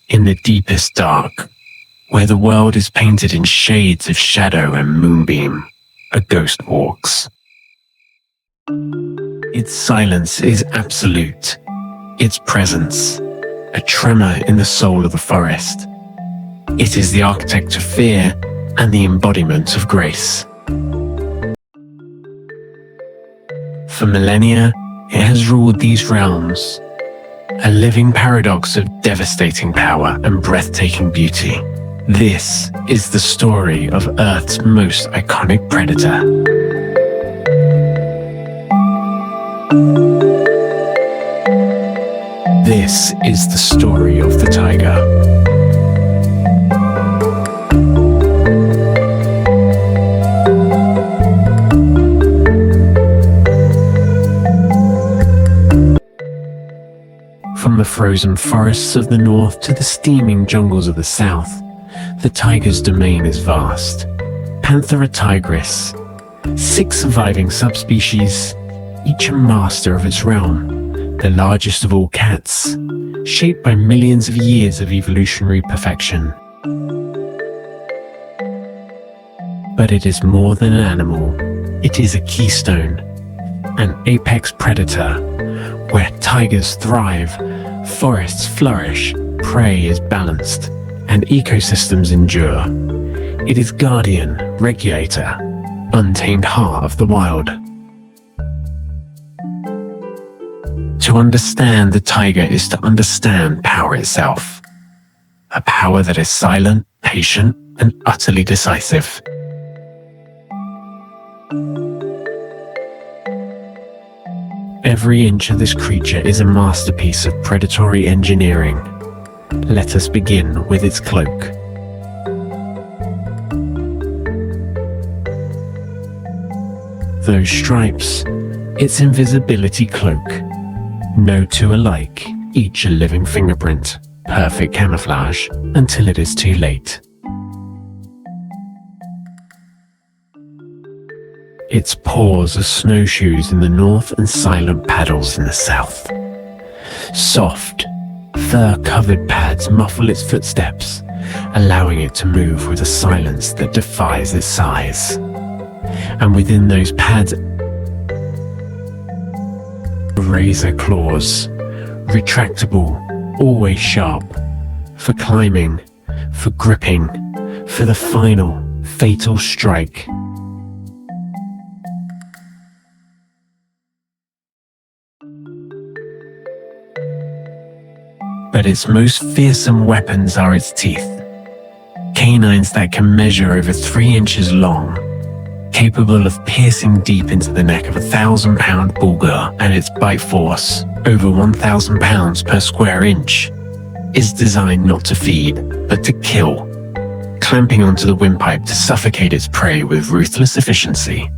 In the deepest dark, where the world is painted in shades of shadow and moonbeam, a ghost walks. Its silence is absolute, its presence, a tremor in the soul of the forest. It is the architect of fear and the embodiment of grace. For millennia, it has ruled these realms, a living paradox of devastating power and breathtaking beauty. This is the story of Earth's most iconic predator. This is the story of the tiger. From the frozen forests of the north to the steaming jungles of the south, the tiger's domain is vast. Panthera tigris, 6 surviving subspecies, each a master of its realm, the largest of all cats, shaped by millions of years of evolutionary perfection. But it is more than an animal. It is a keystone, an apex predator, where tigers thrive, forests flourish, prey is balanced, and ecosystems endure. It is guardian, regulator, untamed heart of the wild. To understand the tiger is to understand power itself, a power that is silent, patient, and utterly decisive. Every inch of this creature is a masterpiece of predatory engineering. Let us begin with its cloak. Those stripes, its invisibility cloak. No two alike, each a living fingerprint, perfect camouflage until it is too late. Its paws are snowshoes in the north and silent paddles in the south. Soft, fur-covered pads muffle its footsteps, allowing it to move with a silence that defies its size. And within those pads, razor claws, retractable, always sharp, for climbing, for gripping, for the final, fatal strike. But its most fearsome weapons are its teeth. Canines that can measure over 3 inches long, capable of piercing deep into the neck of a 1,000-pound bulgur, and its bite force, over 1,000 pounds per square inch, is designed not to feed, but to kill, clamping onto the windpipe to suffocate its prey with ruthless efficiency.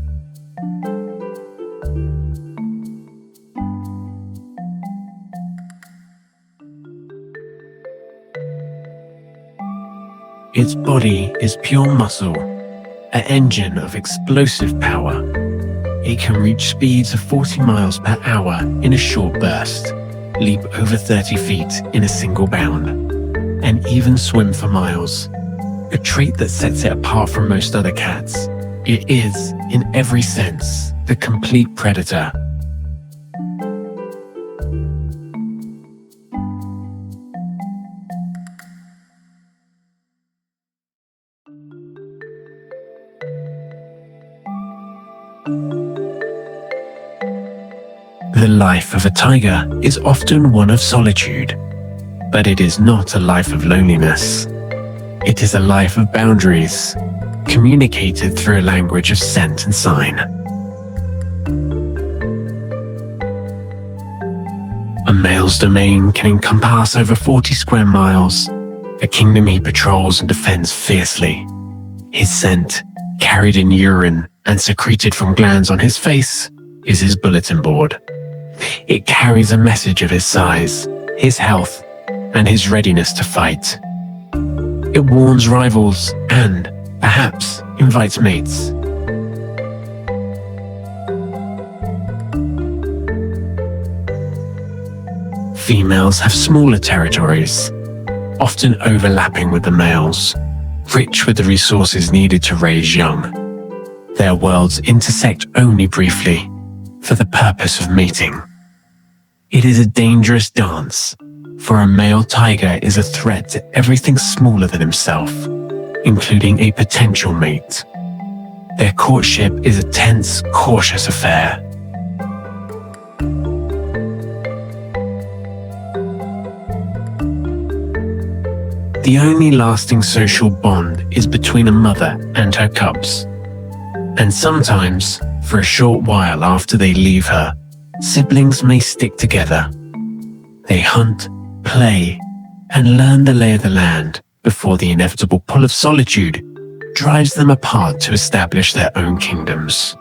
Its body is pure muscle, an engine of explosive power. It can reach speeds of 40 miles per hour in a short burst, leap over 30 feet in a single bound, and even swim for miles, a trait that sets it apart from most other cats. It is, in every sense, the complete predator. The life of a tiger is often one of solitude, but it is not a life of loneliness. It is a life of boundaries, communicated through a language of scent and sign. A male's domain can encompass over 40 square miles, a kingdom he patrols and defends fiercely. His scent, carried in urine and secreted from glands on his face, is his bulletin board. It carries a message of his size, his health, and his readiness to fight. It warns rivals and, perhaps, invites mates. Females have smaller territories, often overlapping with the males, rich with the resources needed to raise young. Their worlds intersect only briefly, for the purpose of mating. It is a dangerous dance, for a male tiger is a threat to everything smaller than himself, including a potential mate. Their courtship is a tense, cautious affair. The only lasting social bond is between a mother and her cubs. And sometimes, for a short while after they leave her, siblings may stick together. They hunt, play, and learn the lay of the land before the inevitable pull of solitude drives them apart to establish their own kingdoms.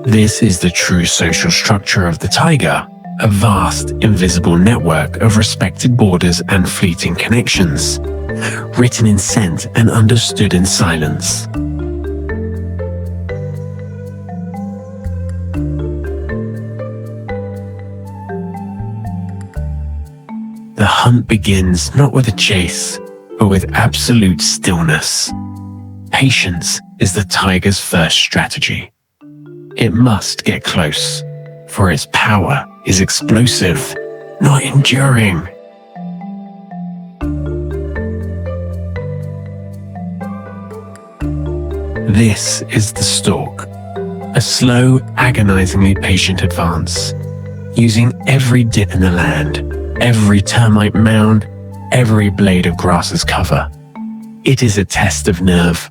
This is the true social structure of the tiger, a vast, invisible network of respected borders and fleeting connections, written in scent and understood in silence. The hunt begins not with a chase, but with absolute stillness. Patience is the tiger's first strategy. It must get close, for its power is explosive, not enduring. This is the stalk, a slow, agonizingly patient advance, using every dip in the land, every termite mound, every blade of grass as cover. It is a test of nerve.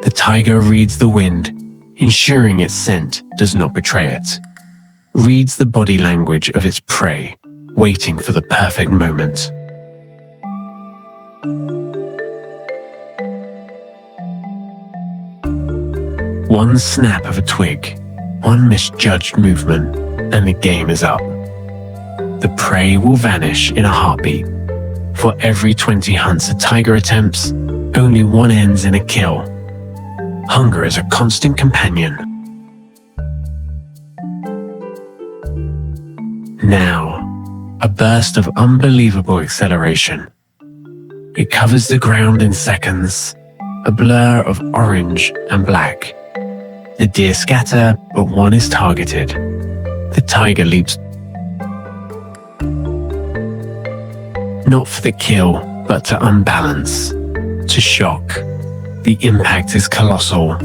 The tiger reads the wind, ensuring its scent does not betray it. Reads the body language of its prey, waiting for the perfect moment. One snap of a twig, one misjudged movement, and the game is up. The prey will vanish in a heartbeat. For every 20 hunts a tiger attempts, only one ends in a kill. Hunger is a constant companion. Now, a burst of unbelievable acceleration. It covers the ground in seconds, a blur of orange and black. The deer scatter, but one is targeted. The tiger leaps, not for the kill, but to unbalance, to shock. The impact is colossal.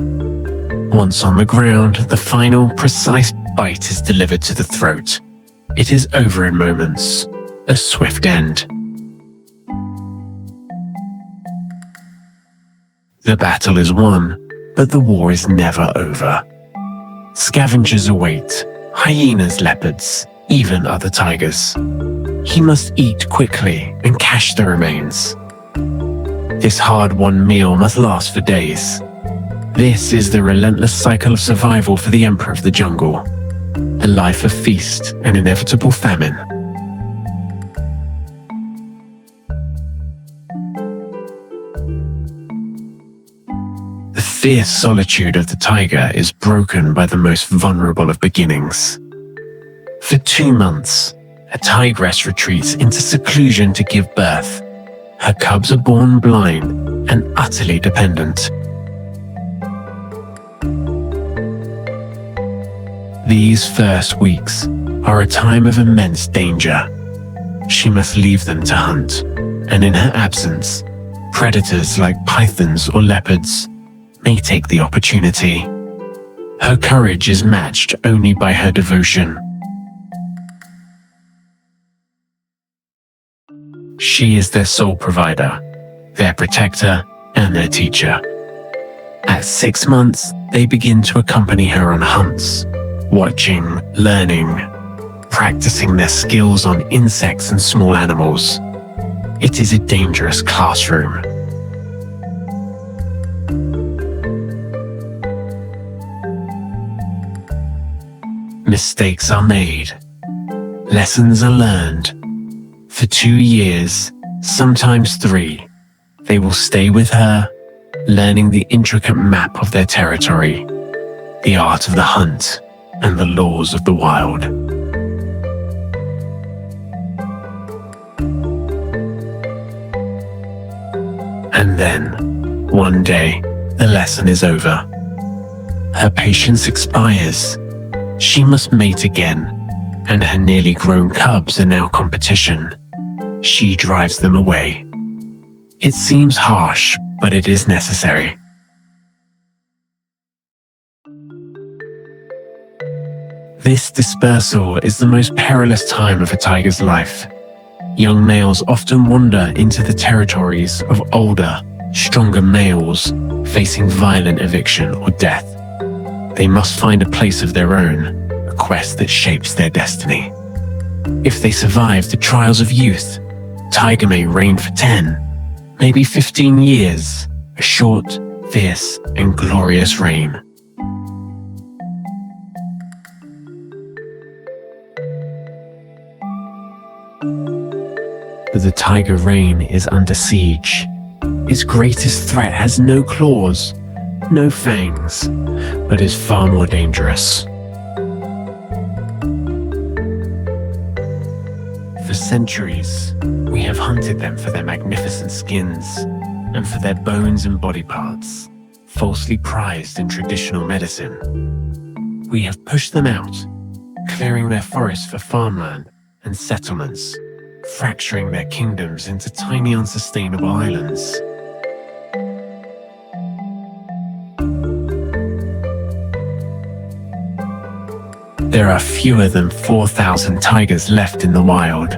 Once on the ground, the final, precise bite is delivered to the throat. It is over in moments, a swift end. The battle is won, but the war is never over. Scavengers await, hyenas, leopards, even other tigers. He must eat quickly and cache the remains. This hard-won meal must last for days. This is the relentless cycle of survival for the emperor of the jungle. A life of feast and inevitable famine. The fierce solitude of the tiger is broken by the most vulnerable of beginnings. For 2 months, a tigress retreats into seclusion to give birth. Her cubs are born blind and utterly dependent. These first weeks are a time of immense danger. She must leave them to hunt, and in her absence, predators like pythons or leopards may take the opportunity. Her courage is matched only by her devotion. She is their sole provider, their protector, and their teacher. At 6 months, they begin to accompany her on hunts, watching, learning, practicing their skills on insects and small animals. It is a dangerous classroom. Mistakes are made. Lessons are learned. For 2 years, sometimes 3, they will stay with her, learning the intricate map of their territory, the art of the hunt, and the laws of the wild. And then, one day, the lesson is over. Her patience expires. She must mate again, and her nearly grown cubs are now competition. She drives them away. It seems harsh, but it is necessary. This dispersal is the most perilous time of a tiger's life. Young males often wander into the territories of older, stronger males, facing violent eviction or death. They must find a place of their own, a quest that shapes their destiny. If they survive the trials of youth, tiger may reign for 10, maybe 15 years, a short, fierce, and glorious reign. But the tiger reign is under siege. Its greatest threat has no claws, no fangs, but is far more dangerous. For centuries, we have hunted them for their magnificent skins and for their bones and body parts, falsely prized in traditional medicine. We have pushed them out, clearing their forests for farmland and settlements, fracturing their kingdoms into tiny unsustainable islands. There are fewer than 4,000 tigers left in the wild.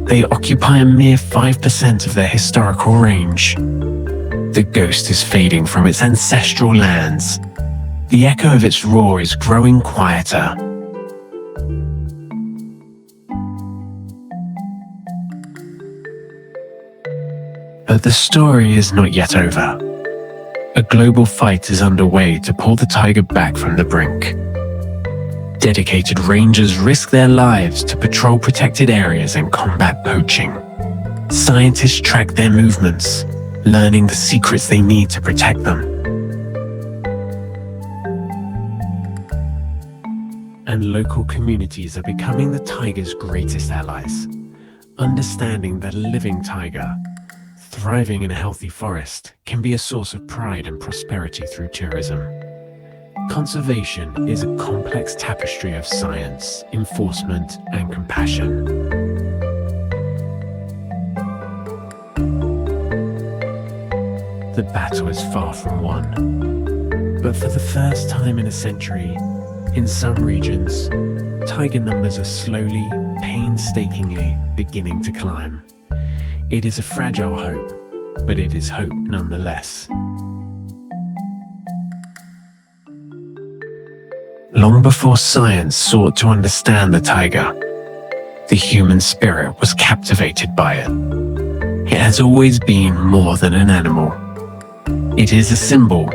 They occupy a mere 5% of their historical range. The ghost is fading from its ancestral lands. The echo of its roar is growing quieter. But the story is not yet over. A global fight is underway to pull the tiger back from the brink. Dedicated rangers risk their lives to patrol protected areas and combat poaching. Scientists track their movements, learning the secrets they need to protect them. And local communities are becoming the tiger's greatest allies, understanding that a living tiger, thriving in a healthy forest, can be a source of pride and prosperity through tourism. Conservation is a complex tapestry of science, enforcement, and compassion. The battle is far from won. But for the first time in a century, in some regions, tiger numbers are slowly, painstakingly beginning to climb. It is a fragile hope, but it is hope nonetheless. Long before science sought to understand the tiger, the human spirit was captivated by it. It has always been more than an animal. It is a symbol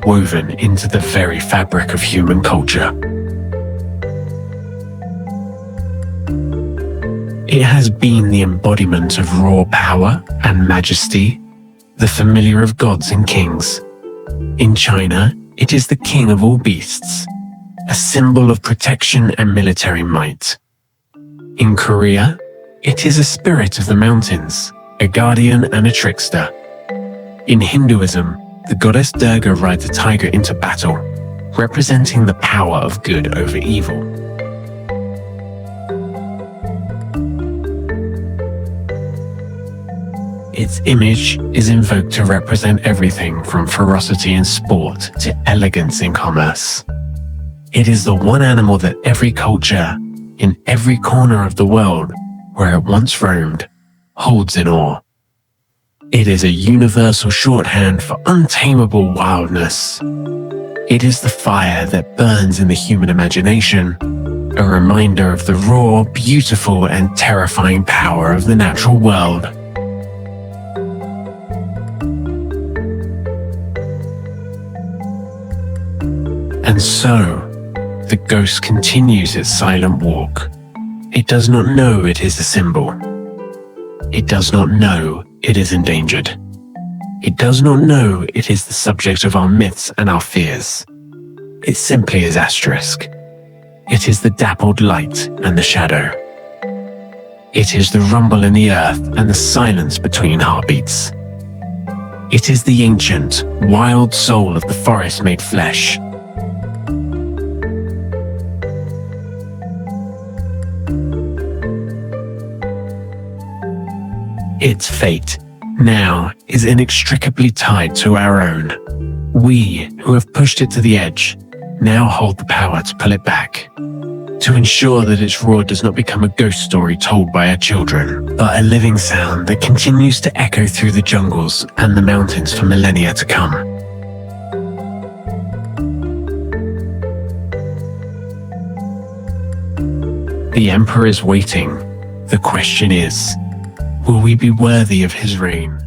woven into the very fabric of human culture. It has been the embodiment of raw power and majesty, the familiar of gods and kings. In China, it is the king of all beasts, a symbol of protection and military might. In Korea, it is a spirit of the mountains, a guardian and a trickster. In Hinduism, the goddess Durga rides a tiger into battle, representing the power of good over evil. Its image is invoked to represent everything from ferocity in sport to elegance in commerce. It is the one animal that every culture, in every corner of the world where it once roamed, holds in awe. It is a universal shorthand for untamable wildness. It is the fire that burns in the human imagination, a reminder of the raw, beautiful, and terrifying power of the natural world. And so, the ghost continues its silent walk. It does not know it is a symbol. It does not know it is endangered. It does not know it is the subject of our myths and our fears. It simply is asterisk. It is the dappled light and the shadow. It is the rumble in the earth and the silence between heartbeats. It is the ancient, wild soul of the forest made flesh. Its fate now is inextricably tied to our own. We, who have pushed it to the edge, now hold the power to pull it back, to ensure that its roar does not become a ghost story told by our children, but a living sound that continues to echo through the jungles and the mountains for millennia to come. The Emperor is waiting. The question is, will we be worthy of his reign?